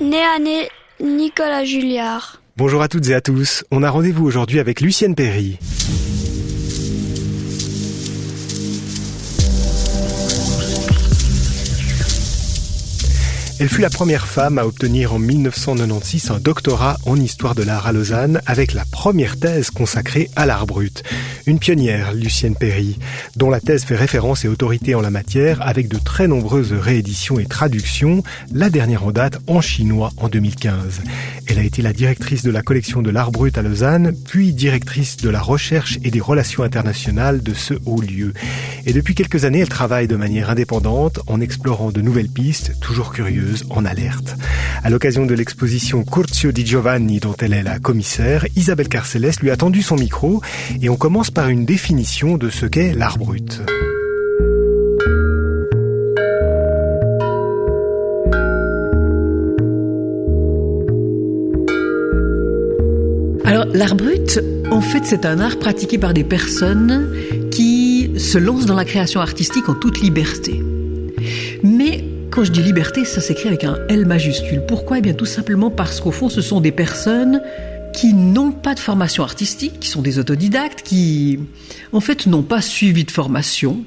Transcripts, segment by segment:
Né Nicolas Julliard. Bonjour à toutes et à tous. On a rendez-vous aujourd'hui avec Lucienne Perry. Elle fut la première femme à obtenir en 1996 un doctorat en histoire de l'art à Lausanne avec la première thèse consacrée à l'art brut. Une pionnière, Lucienne Perry, dont la thèse fait référence et autorité en la matière avec de très nombreuses rééditions et traductions, la dernière en date en chinois en 2015. Elle a été la directrice de la collection de l'art brut à Lausanne, puis directrice de la recherche et des relations internationales de ce haut lieu. Et depuis quelques années, elle travaille de manière indépendante en explorant de nouvelles pistes, toujours curieuses, en alerte. À l'occasion de l'exposition Curzio di Giovanni dont elle est la commissaire, Isabelle Carcélès lui a tendu son micro et on commence par une définition de ce qu'est l'art brut. Alors, l'art brut, en fait, c'est un art pratiqué par des personnes qui se lancent dans la création artistique en toute liberté. Mais quand je dis liberté, ça s'écrit avec un L majuscule. Pourquoi ? Eh bien, tout simplement parce qu'au fond, ce sont des personnes qui n'ont pas de formation artistique, qui sont des autodidactes, qui, en fait, n'ont pas suivi de formation,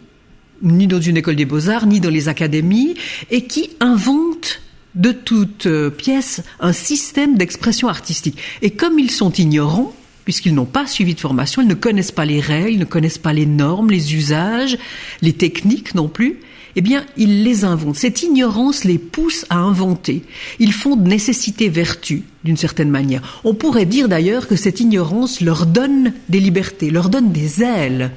ni dans une école des beaux-arts, ni dans les académies, et qui inventent de toutes pièces un système d'expression artistique. Et comme ils sont ignorants, puisqu'ils n'ont pas suivi de formation, ils ne connaissent pas les règles, ils ne connaissent pas les normes, les usages, les techniques non plus, eh bien, ils les inventent. Cette ignorance les pousse à inventer. Ils font de nécessité vertu, d'une certaine manière. On pourrait dire d'ailleurs que cette ignorance leur donne des libertés, leur donne des ailes.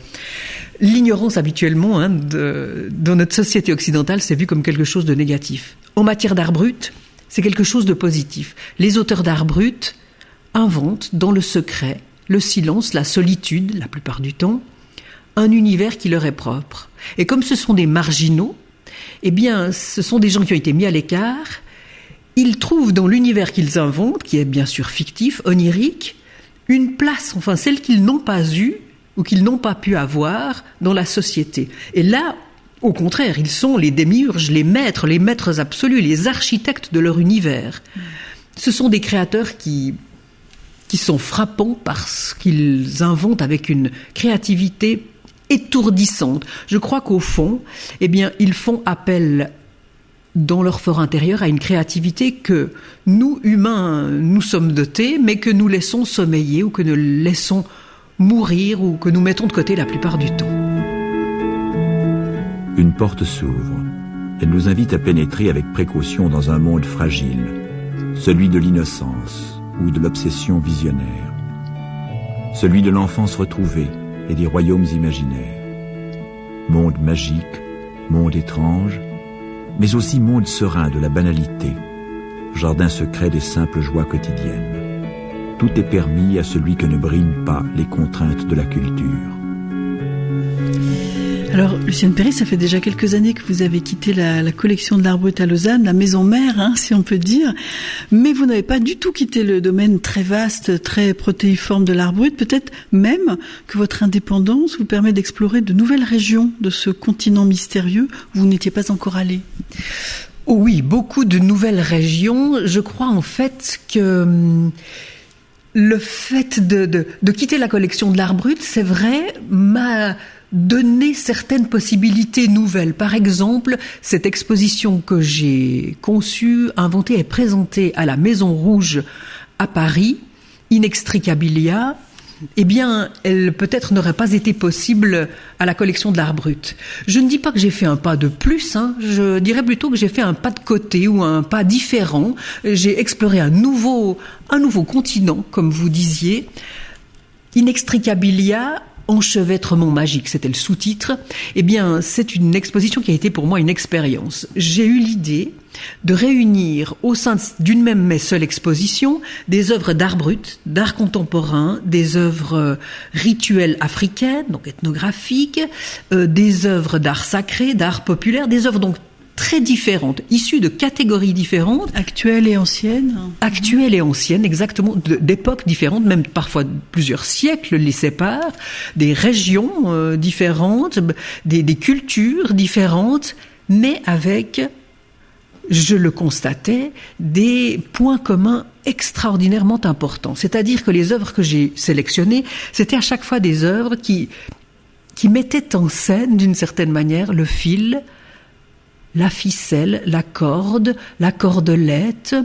L'ignorance, habituellement, dans notre société occidentale, c'est vu comme quelque chose de négatif. En matière d'art brut, c'est quelque chose de positif. Les auteurs d'art brut inventent, dans le secret, le silence, la solitude, la plupart du temps, un univers qui leur est propre. Et comme ce sont des marginaux, eh bien, ce sont des gens qui ont été mis à l'écart. Ils trouvent dans l'univers qu'ils inventent, qui est bien sûr fictif, onirique, une place, enfin celle qu'ils n'ont pas eue ou qu'ils n'ont pas pu avoir dans la société. Et là, au contraire, ils sont les démiurges, les maîtres absolus, les architectes de leur univers. Ce sont des créateurs qui sont frappants parce qu'ils inventent avec une créativité étourdissante. Je crois qu'au fond, eh bien, ils font appel dans leur fort intérieur à une créativité que nous, humains, nous sommes dotés, mais que nous laissons sommeiller ou que nous laissons mourir ou que nous mettons de côté la plupart du temps. Une porte s'ouvre. Elle nous invite à pénétrer avec précaution dans un monde fragile, celui de l'innocence ou de l'obsession visionnaire, celui de l'enfance retrouvée et des royaumes imaginaires. Monde magique, monde étrange, mais aussi monde serein de la banalité, jardin secret des simples joies quotidiennes. Tout est permis à celui que ne briment pas les contraintes de la culture. Alors, Lucienne Perry, ça fait déjà quelques années que vous avez quitté la collection de l'art brut à Lausanne, la maison mère, si on peut dire. Mais vous n'avez pas du tout quitté le domaine très vaste, très protéiforme de l'art brut. Peut-être même que votre indépendance vous permet d'explorer de nouvelles régions de ce continent mystérieux où vous n'étiez pas encore allé. Oh oui, beaucoup de nouvelles régions. Je crois en fait que le fait de quitter la collection de l'art brut, c'est vrai, m'a donner certaines possibilités nouvelles. Par exemple, cette exposition que j'ai conçue, inventée et présentée à la Maison Rouge à Paris, Inextricabilia, eh bien, elle peut-être n'aurait pas été possible à la collection de l'art brut. Je ne dis pas que j'ai fait un pas de plus, je dirais plutôt que j'ai fait un pas de côté ou un pas différent. J'ai exploré un nouveau continent, comme vous disiez. Inextricabilia, enchevêtrement magique, c'était le sous-titre. Eh bien, c'est une exposition qui a été pour moi une expérience. J'ai eu l'idée de réunir au sein d'une même mais seule exposition des œuvres d'art brut, d'art contemporain, des œuvres rituelles africaines, donc ethnographiques, des œuvres d'art sacré, d'art populaire, des œuvres donc très différentes, issues de catégories différentes. Actuelles et anciennes. Actuelles et anciennes, exactement, d'époques différentes, même parfois plusieurs siècles les séparent, des régions différentes, des cultures différentes, mais avec je le constatais, des points communs extraordinairement importants. C'est-à-dire que les œuvres que j'ai sélectionnées, c'était à chaque fois des œuvres qui mettaient en scène, d'une certaine manière, le fil, la ficelle, la cordelette,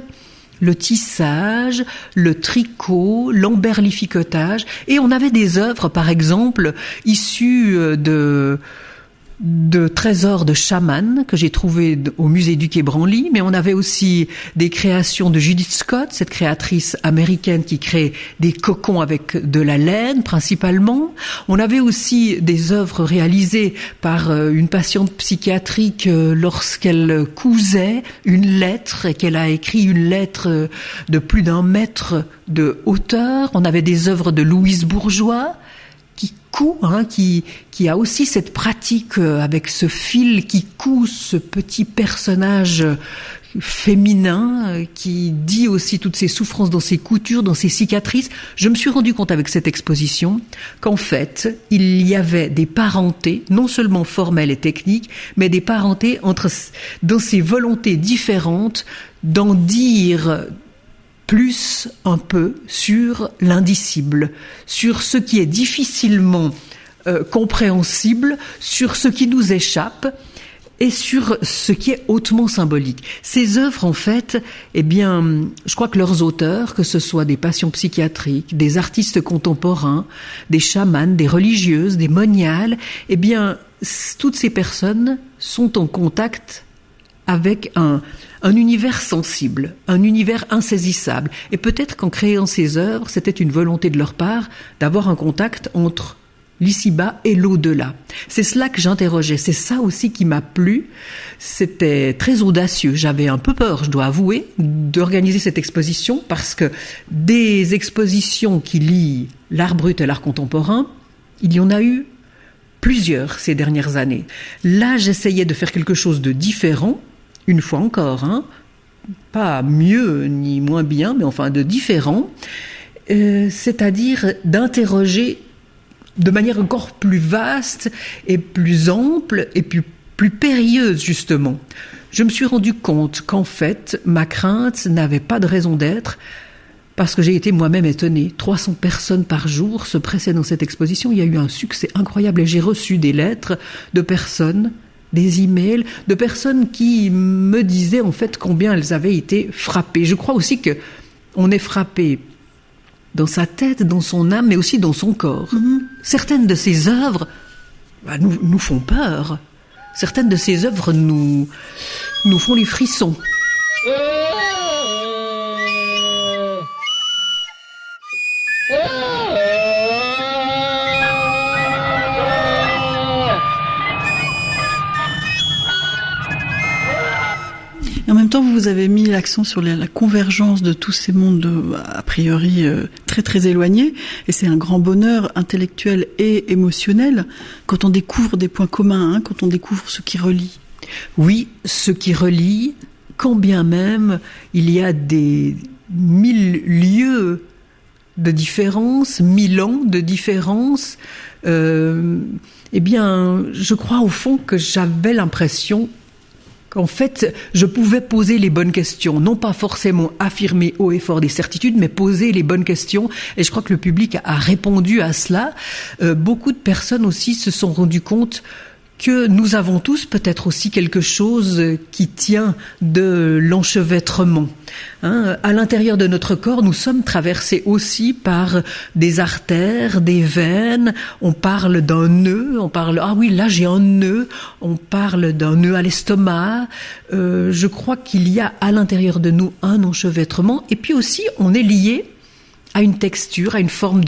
le tissage, le tricot, l'emberlificotage. Et on avait des œuvres, par exemple, issues de trésors de chamans que j'ai trouvés au musée du Quai Branly, mais on avait aussi des créations de Judith Scott, cette créatrice américaine qui crée des cocons avec de la laine principalement. On avait aussi des œuvres réalisées par une patiente psychiatrique lorsqu'elle cousait une lettre et qu'elle a écrit une lettre de plus d'1 mètre de hauteur. On avait des œuvres de Louise Bourgeois qui a aussi cette pratique avec ce fil qui coud ce petit personnage féminin qui dit aussi toutes ses souffrances dans ses coutures, dans ses cicatrices. Je me suis rendu compte avec cette exposition qu'en fait, il y avait des parentés, non seulement formelles et techniques, mais des parentés dans ces volontés différentes d'en dire plus un peu sur l'indicible, sur ce qui est difficilement compréhensible, sur ce qui nous échappe et sur ce qui est hautement symbolique. Ces œuvres, en fait, je crois que leurs auteurs, que ce soit des patients psychiatriques, des artistes contemporains, des chamans, des religieuses, des moniales, toutes ces personnes sont en contact avec un univers sensible, un univers insaisissable. Et peut-être qu'en créant ces œuvres, c'était une volonté de leur part d'avoir un contact entre l'ici-bas et l'au-delà. C'est cela que j'interrogeais, c'est ça aussi qui m'a plu. C'était très audacieux, j'avais un peu peur, je dois avouer, d'organiser cette exposition, parce que des expositions qui lient l'art brut et l'art contemporain, il y en a eu plusieurs ces dernières années. Là, j'essayais de faire quelque chose de différent, une fois encore, pas mieux ni moins bien, mais enfin de différent, c'est-à-dire d'interroger de manière encore plus vaste et plus ample et plus périlleuse, justement. Je me suis rendu compte qu'en fait, ma crainte n'avait pas de raison d'être, parce que j'ai été moi-même étonnée. 300 personnes par jour se pressaient dans cette exposition. Il y a eu un succès incroyable et j'ai reçu des lettres de personnes, des emails, de personnes qui me disaient en fait combien elles avaient été frappées. Je crois aussi que on est frappé dans sa tête, dans son âme, mais aussi dans son corps. Certaines de ces œuvres nous font peur. Certaines de ces œuvres nous font les frissons. Et en même temps, vous avez mis l'accent sur la convergence de tous ces mondes a priori très très éloignés, et c'est un grand bonheur intellectuel et émotionnel quand on découvre des points communs, quand on découvre ce qui relie. Oui, ce qui relie, quand bien même il y a des 1000 lieues de différence, 1000 ans de différence, je crois au fond que j'avais l'impression qu'en fait, je pouvais poser les bonnes questions, non pas forcément affirmer haut et fort des certitudes, mais poser les bonnes questions. Et je crois que le public a répondu à cela. Beaucoup de personnes aussi se sont rendues compte que nous avons tous peut-être aussi quelque chose qui tient de l'enchevêtrement. À l'intérieur de notre corps, nous sommes traversés aussi par des artères, des veines. On parle d'un nœud, ah oui, là j'ai un nœud. On parle d'un nœud à l'estomac. Je crois qu'il y a à l'intérieur de nous un enchevêtrement. Et puis aussi, on est lié à une texture, à une forme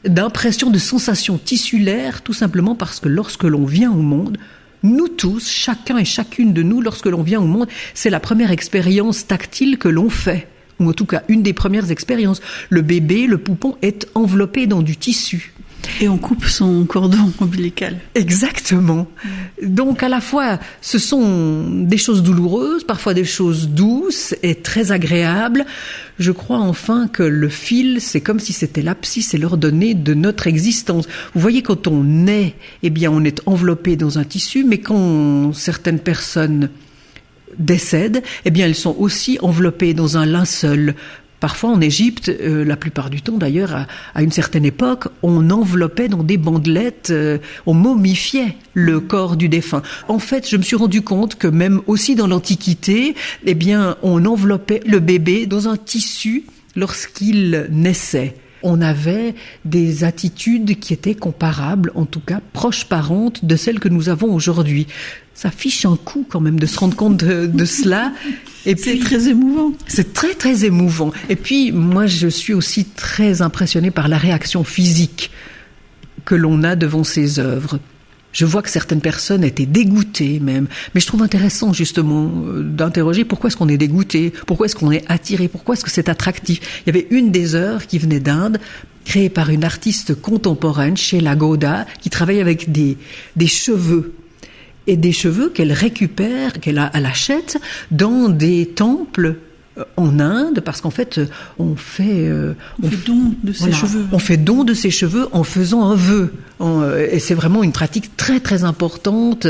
d'impression de sensation tissulaire, tout simplement parce que lorsque l'on vient au monde, nous tous, chacun et chacune de nous, lorsque l'on vient au monde, c'est la première expérience tactile que l'on fait, ou en tout cas une des premières expériences. Le bébé, le poupon, est enveloppé dans du tissu. Et on coupe son cordon ombilical. Exactement. Donc à la fois, ce sont des choses douloureuses, parfois des choses douces et très agréables. Je crois enfin que le fil, c'est comme si c'était l'abscisse et l'ordonnée de notre existence. Vous voyez, quand on naît, on est enveloppé dans un tissu, mais quand certaines personnes décèdent, eh bien elles sont aussi enveloppées dans un linceul. Parfois en Égypte, la plupart du temps d'ailleurs, à une certaine époque, on enveloppait dans des bandelettes, on momifiait le corps du défunt. En fait, je me suis rendu compte que même aussi dans l'Antiquité, eh bien, on enveloppait le bébé dans un tissu lorsqu'il naissait. On avait des attitudes qui étaient comparables, en tout cas proches parentes de celles que nous avons aujourd'hui. Ça fiche un coup quand même de se rendre compte de cela. Et puis, c'est très émouvant. C'est très très émouvant. Et puis moi je suis aussi très impressionnée par la réaction physique que l'on a devant ces œuvres. Je vois que certaines personnes étaient dégoûtées même. Mais je trouve intéressant justement d'interroger pourquoi est-ce qu'on est dégoûté, pourquoi est-ce qu'on est attiré, pourquoi est-ce que c'est attractif. Il y avait une des œuvres qui venait d'Inde, créée par une artiste contemporaine, Sheila Gowda, qui travaille avec des cheveux. Et des cheveux qu'elle récupère, elle achète dans des temples en Inde, parce qu'en fait, on fait don de ses cheveux. On fait don de ses cheveux en faisant un vœu. Et c'est vraiment une pratique très très importante,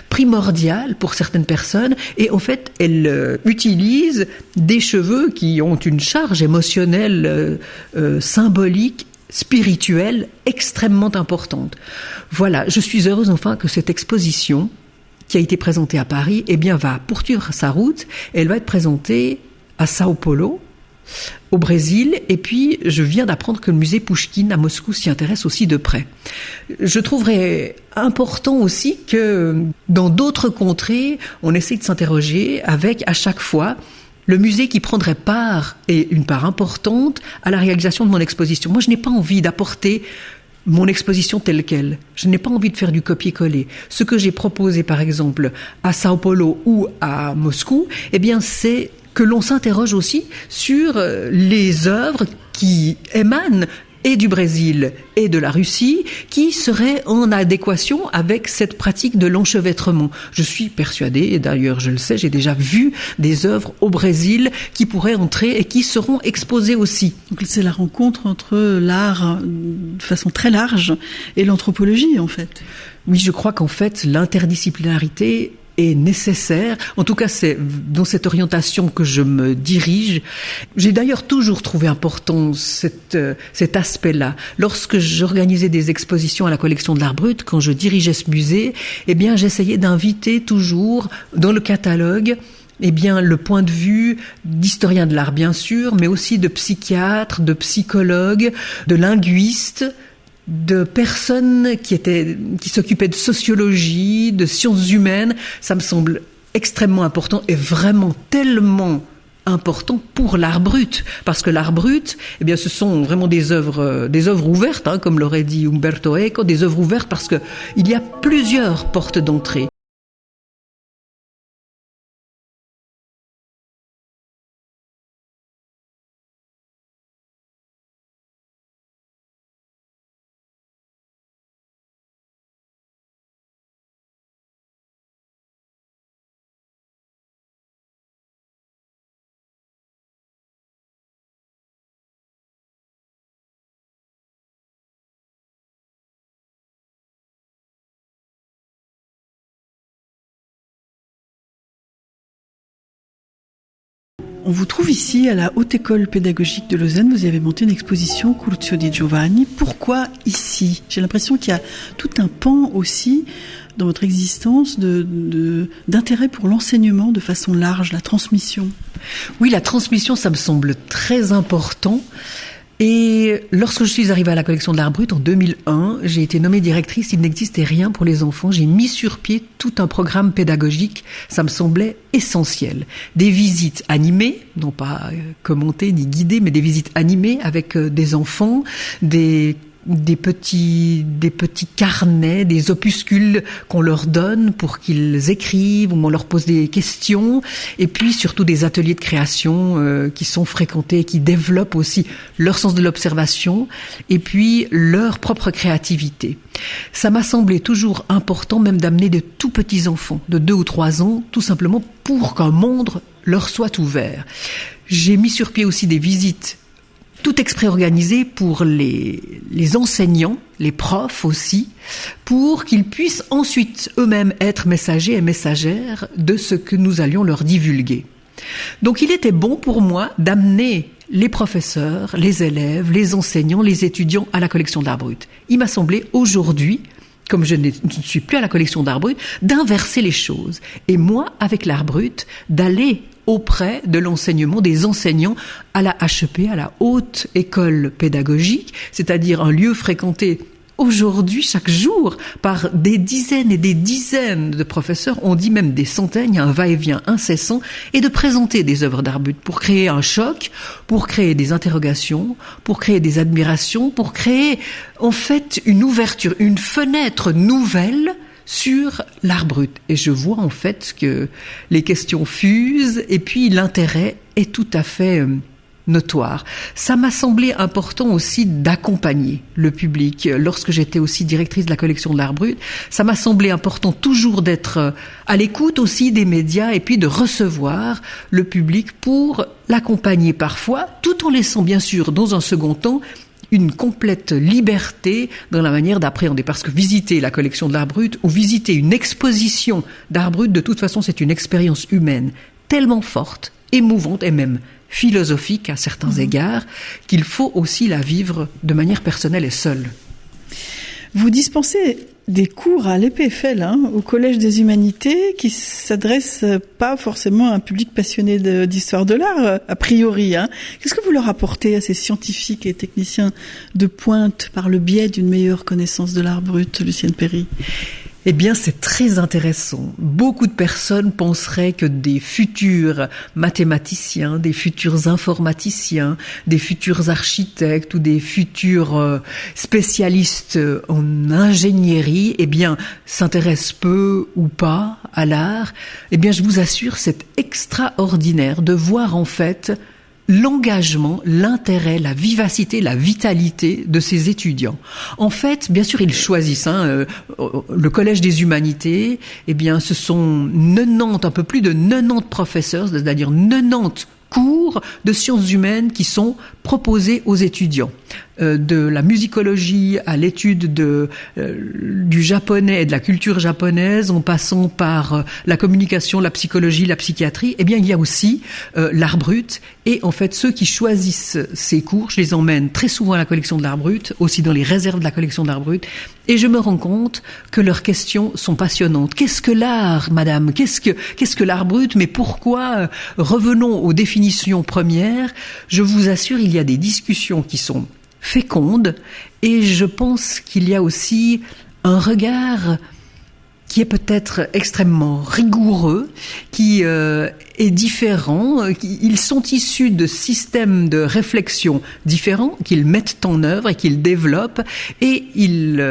primordiale pour certaines personnes. Et en fait, elle utilise des cheveux qui ont une charge émotionnelle, symbolique, spirituelle, extrêmement importante. Voilà, je suis heureuse enfin que cette exposition qui a été présentée à Paris, eh bien, va poursuivre sa route. Elle va être présentée à Sao Paulo, au Brésil, et puis je viens d'apprendre que le musée Pouchkine à Moscou s'y intéresse aussi de près. Je trouverais important aussi que dans d'autres contrées, on essaie de s'interroger avec, à chaque fois, le musée qui prendrait part, et une part importante, à la réalisation de mon exposition. Moi, je n'ai pas envie d'apporter mon exposition telle qu'elle. Je n'ai pas envie de faire du copier-coller. Ce que j'ai proposé, par exemple, à Sao Paulo ou à Moscou, eh bien, c'est que l'on s'interroge aussi sur les œuvres qui émanent et du Brésil et de la Russie, qui seraient en adéquation avec cette pratique de l'enchevêtrement. Je suis persuadée, et d'ailleurs je le sais, j'ai déjà vu des œuvres au Brésil qui pourraient entrer et qui seront exposées aussi. Donc c'est la rencontre entre l'art de façon très large et l'anthropologie en fait. Oui, je crois qu'en fait l'interdisciplinarité est nécessaire. En tout cas, c'est dans cette orientation que je me dirige. J'ai d'ailleurs toujours trouvé important cet aspect-là. Lorsque j'organisais des expositions à la collection de l'Art Brut, quand je dirigeais ce musée, eh bien, j'essayais d'inviter toujours dans le catalogue eh bien, le point de vue d'historiens de l'art, bien sûr, mais aussi de psychiatres, de psychologues, de linguistes, de personnes qui s'occupaient de sociologie, de sciences humaines. Ça me semble extrêmement important et vraiment tellement important pour l'art brut, parce que l'art brut, eh bien, ce sont vraiment des œuvres ouvertes, hein, comme l'aurait dit Umberto Eco, des œuvres ouvertes parce que il y a plusieurs portes d'entrée. On vous trouve ici à la Haute École Pédagogique de Lausanne. Vous y avez monté une exposition Cruccio di Giovanni. Pourquoi ici ? J'ai l'impression qu'il y a tout un pan aussi dans votre existence d'intérêt pour l'enseignement de façon large, la transmission. Oui, la transmission, ça me semble très important. Et lorsque je suis arrivée à la collection de l'Art Brut en 2001, j'ai été nommée directrice. Il n'existait rien pour les enfants. J'ai mis sur pied tout un programme pédagogique. Ça me semblait essentiel. Des visites animées, non pas commentées ni guidées, mais des visites animées avec des enfants, des petits carnets, des opuscules qu'on leur donne pour qu'ils écrivent, où on leur pose des questions, et puis surtout des ateliers de création qui sont fréquentés et qui développent aussi leur sens de l'observation et puis leur propre créativité. Ça m'a semblé toujours important même d'amener de tout petits enfants de 2 ou 3 ans, tout simplement pour qu'un monde leur soit ouvert. J'ai mis sur pied aussi des visites tout exprès organisé pour les enseignants, les profs aussi, pour qu'ils puissent ensuite eux-mêmes être messagers et messagères de ce que nous allions leur divulguer. Donc il était bon pour moi d'amener les professeurs, les élèves, les enseignants, les étudiants à la collection d'art brut. Il m'a semblé aujourd'hui, comme je ne suis plus à la collection d'art brut, d'inverser les choses. Et moi, avec l'art brut, d'aller auprès de l'enseignement des enseignants à la HEP, à la Haute École Pédagogique, c'est-à-dire un lieu fréquenté aujourd'hui, chaque jour, par des dizaines et des dizaines de professeurs, on dit même des centaines, il y a un va-et-vient incessant, et de présenter des œuvres d'art brut pour créer un choc, pour créer des interrogations, pour créer des admirations, pour créer en fait une ouverture, une fenêtre nouvelle sur l'art brut. Et je vois en fait que les questions fusent et puis l'intérêt est tout à fait notoire. Ça m'a semblé important aussi d'accompagner le public. Lorsque j'étais aussi directrice de la collection de l'art brut, ça m'a semblé important toujours d'être à l'écoute aussi des médias et puis de recevoir le public pour l'accompagner parfois, tout en laissant bien sûr dans un second temps une complète liberté dans la manière d'appréhender. Parce que visiter la collection de l'art brut ou visiter une exposition d'art brut, de toute façon, c'est une expérience humaine tellement forte, émouvante et même philosophique à certains égards, qu'il faut aussi la vivre de manière personnelle et seule. Vous dispensez des cours à l'EPFL, au Collège des Humanités, qui s'adressent pas forcément à un public passionné d'histoire de l'art, a priori. Qu'est-ce que vous leur apportez à ces scientifiques et techniciens de pointe par le biais d'une meilleure connaissance de l'art brut, Lucienne Perry ? Eh bien, c'est très intéressant. Beaucoup de personnes penseraient que des futurs mathématiciens, des futurs informaticiens, des futurs architectes ou des futurs spécialistes en ingénierie, eh bien, s'intéressent peu ou pas à l'art. Eh bien, je vous assure, c'est extraordinaire de voir en fait l'engagement, l'intérêt, la vivacité, la vitalité de ces étudiants. En fait, bien sûr, ils choisissent le Collège des Humanités. Eh bien, ce sont 90, un peu plus de 90 professeurs, c'est-à-dire 90 cours de sciences humaines qui sont proposés aux étudiants. De la musicologie à l'étude du japonais et de la culture japonaise, en passant par la communication, la psychologie, la psychiatrie, eh bien, il y a aussi l'art brut. Et en fait, ceux qui choisissent ces cours, je les emmène très souvent à la collection de l'art brut, aussi dans les réserves de la collection de l'art brut, et je me rends compte que leurs questions sont passionnantes. Qu'est-ce que l'art, madame ? Qu'est-ce que l'art brut ? Mais pourquoi ? Revenons aux définitions premières. Je vous assure, il y a des discussions qui sont féconde, et je pense qu'il y a aussi un regard qui est peut-être extrêmement rigoureux, qui est différent. Ils sont issus de systèmes de réflexion différents qu'ils mettent en œuvre et qu'ils développent, et ils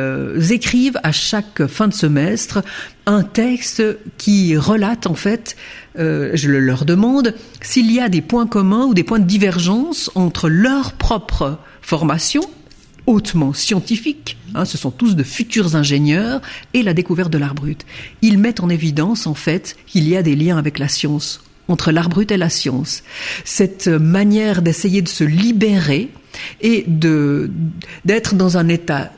écrivent à chaque fin de semestre un texte qui relate en fait, je le leur demande, s'il y a des points communs ou des points de divergence entre leur propre formation, hautement scientifique, ce sont tous de futurs ingénieurs, et la découverte de l'art brut. Ils mettent en évidence, en fait, qu'il y a des liens avec la science, entre l'art brut et la science. Cette manière d'essayer de se libérer et d'être dans un état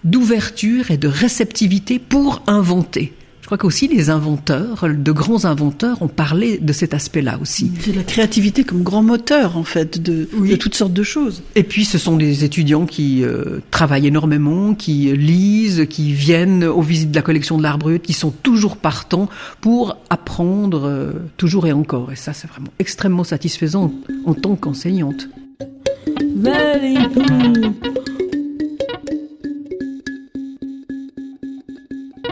d'ouverture et de réceptivité pour inventer. Je crois qu'aussi les inventeurs, de grands inventeurs, ont parlé de cet aspect-là aussi. C'est la créativité comme grand moteur, en fait, de toutes sortes de choses. Et puis, ce sont des étudiants qui travaillent énormément, qui lisent, qui viennent aux visites de la collection de l'art brut, qui sont toujours partants pour apprendre toujours et encore. Et ça, c'est vraiment extrêmement satisfaisant en tant qu'enseignante. Very cool.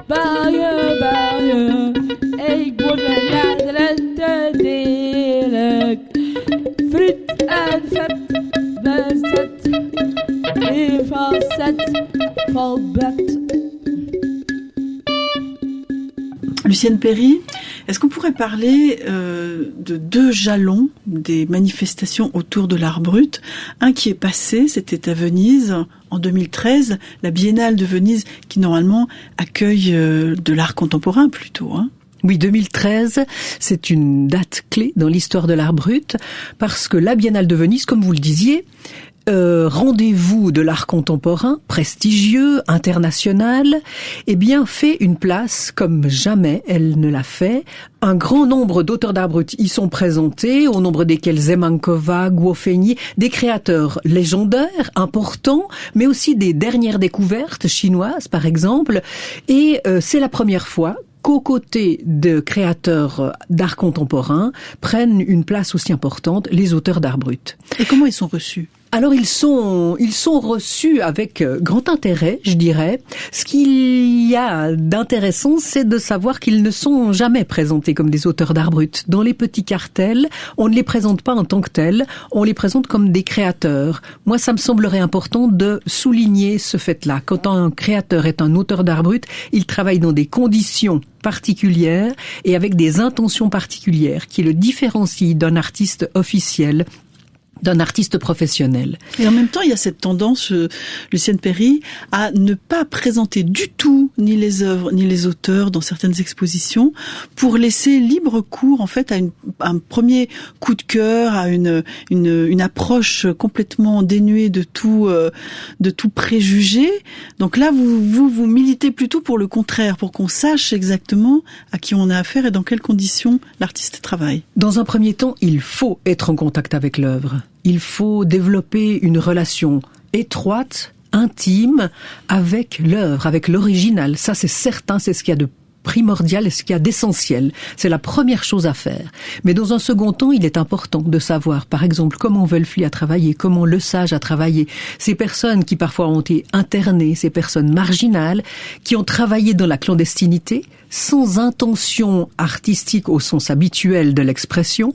Barje, ik word een lente delig. Fruit en vet, bezet, even zet, vol bed. Lucienne Perry, est-ce qu'on pourrait parler de deux jalons des manifestations autour de l'art brut ? Un qui est passé, c'était à Venise en 2013, la Biennale de Venise qui normalement accueille de l'art contemporain plutôt. Oui, 2013, c'est une date clé dans l'histoire de l'art brut parce que la Biennale de Venise, comme vous le disiez, rendez-vous de l'art contemporain, prestigieux, international, eh bien, fait une place comme jamais elle ne l'a fait. Un grand nombre d'auteurs d'art brut y sont présentés, au nombre desquels Zemankova, Guo Fengyi, des créateurs légendaires, importants, mais aussi des dernières découvertes chinoises, par exemple. Et c'est la première fois qu'aux côtés de créateurs d'art contemporain prennent une place aussi importante les auteurs d'art brut. Et comment ils sont reçus ? Alors ils sont reçus avec grand intérêt, je dirais. Ce qu'il y a d'intéressant, c'est de savoir qu'ils ne sont jamais présentés comme des auteurs d'art brut. Dans les petits cartels, on ne les présente pas en tant que tels, on les présente comme des créateurs. Moi, ça me semblerait important de souligner ce fait-là. Quand un créateur est un auteur d'art brut, il travaille dans des conditions particulières et avec des intentions particulières qui le différencient d'un artiste officiel, d'un artiste professionnel. Et en même temps, il y a cette tendance, Lucienne Perry, à ne pas présenter du tout ni les œuvres ni les auteurs dans certaines expositions pour laisser libre cours en fait à un premier coup de cœur, à une approche complètement dénuée de tout préjugé. Donc là, vous militez plutôt pour le contraire, pour qu'on sache exactement à qui on a affaire et dans quelles conditions l'artiste travaille. Dans un premier temps, il faut être en contact avec l'œuvre. Il faut développer une relation étroite, intime, avec l'œuvre, avec l'original. Ça, c'est certain, c'est ce qu'il y a de primordial et ce qu'il y a d'essentiel. C'est la première chose à faire. Mais dans un second temps, il est important de savoir, par exemple, comment Wölfli a travaillé, comment Le Sage a travaillé. Ces personnes qui parfois ont été internées, ces personnes marginales, qui ont travaillé dans la clandestinité, sans intention artistique au sens habituel de l'expression,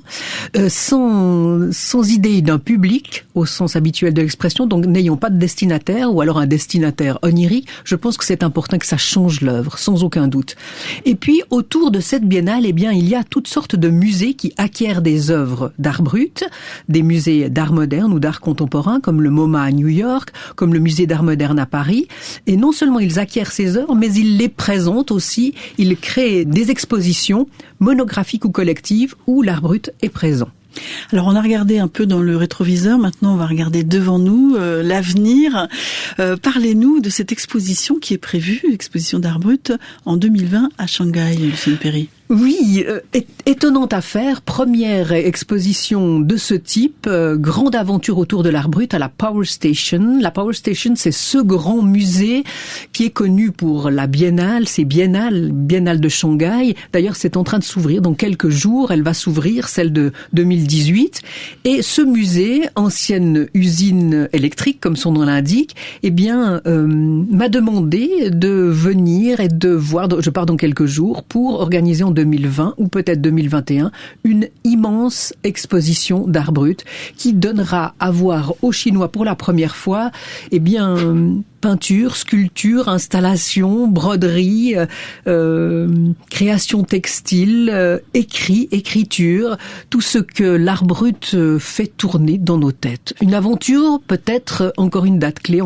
sans idée d'un public au sens habituel de l'expression, donc n'ayant pas de destinataire ou alors un destinataire onirique, je pense que c'est important que ça change l'œuvre, sans aucun doute. Et puis, autour de cette biennale, eh bien, il y a toutes sortes de musées qui acquièrent des œuvres d'art brut, des musées d'art moderne ou d'art contemporain, comme le MoMA à New York, comme le musée d'art moderne à Paris. Et non seulement ils acquièrent ces œuvres, mais ils les présentent aussi, ils créent des expositions monographiques ou collectives où l'art brut est présent. Alors on a regardé un peu dans le rétroviseur, maintenant on va regarder devant nous l'avenir. Parlez-nous de cette exposition qui est prévue, exposition d'art brut en 2020 à Shanghai, Lucienne Perry. Oui, étonnante affaire, première exposition de ce type, grande aventure autour de l'art brut à la Power Station. La Power Station, c'est ce grand musée qui est connu pour la biennale, c'est biennale de Shanghai. D'ailleurs, c'est en train de s'ouvrir dans quelques jours, elle va s'ouvrir, celle de 2018. Et ce musée, ancienne usine électrique, comme son nom l'indique, eh bien, m'a demandé de venir et de voir, je pars dans quelques jours, pour organiser en 2020 ou peut-être 2021, une immense exposition d'art brut qui donnera à voir aux Chinois pour la première fois, eh bien, peinture, sculpture, installation, broderie, création textile, écriture, tout ce que l'art brut fait tourner dans nos têtes. Une aventure, peut-être encore une date clé.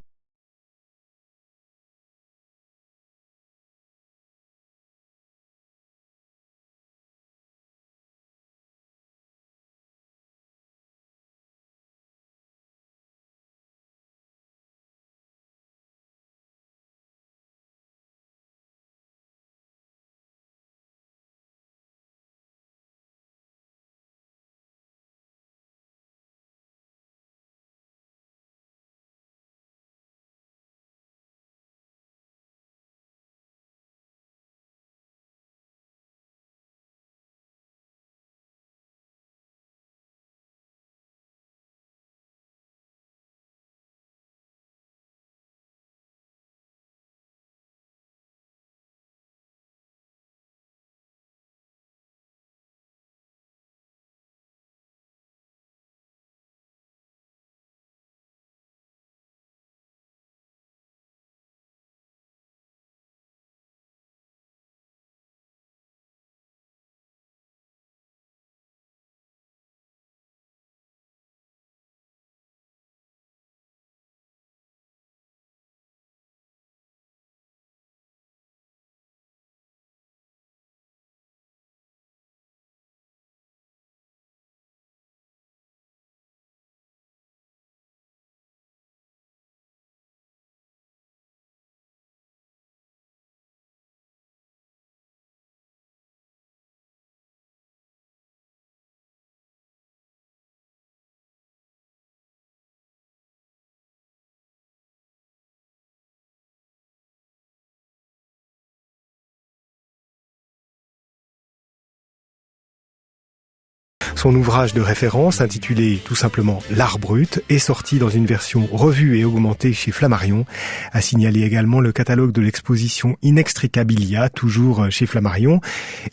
Son ouvrage de référence, intitulé tout simplement L'Art brut, est sorti dans une version revue et augmentée chez Flammarion. A signalé également le catalogue de l'exposition Inextricabilia, toujours chez Flammarion.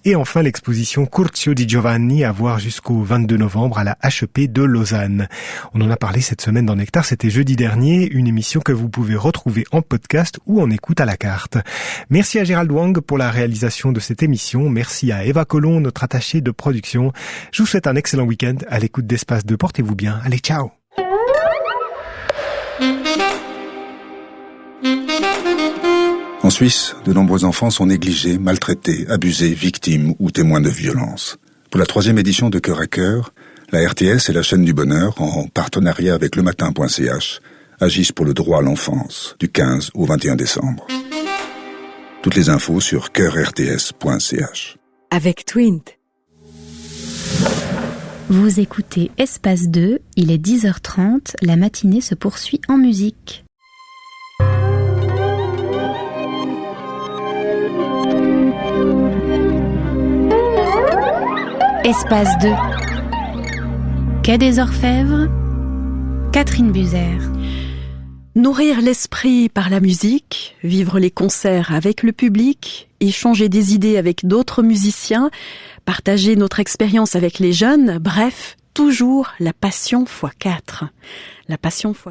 Et enfin l'exposition Curzio di Giovanni à voir jusqu'au 22 novembre à la HEP de Lausanne. On en a parlé cette semaine dans Nectar, c'était jeudi dernier, une émission que vous pouvez retrouver en podcast ou en écoute à la carte. Merci à Gérald Wang pour la réalisation de cette émission. Merci à Eva Collomb, notre attachée de production. Je vous souhaite un excellent week-end à l'écoute d'Espace 2. Portez-vous bien. Allez, ciao! En Suisse, de nombreux enfants sont négligés, maltraités, abusés, victimes ou témoins de violences. Pour la 3e édition de Cœur à Cœur, la RTS et la chaîne du bonheur, en partenariat avec lematin.ch, agissent pour le droit à l'enfance, du 15 au 21 décembre. Toutes les infos sur coeurrts.ch. Avec Twint. Vous écoutez Espace 2, il est 10h30, la matinée se poursuit en musique. Espace 2. Quai des Orfèvres, Catherine Buzer. Nourrir l'esprit par la musique, vivre les concerts avec le public, échanger des idées avec d'autres musiciens, partager notre expérience avec les jeunes, bref, toujours la passion x4. La passion x4.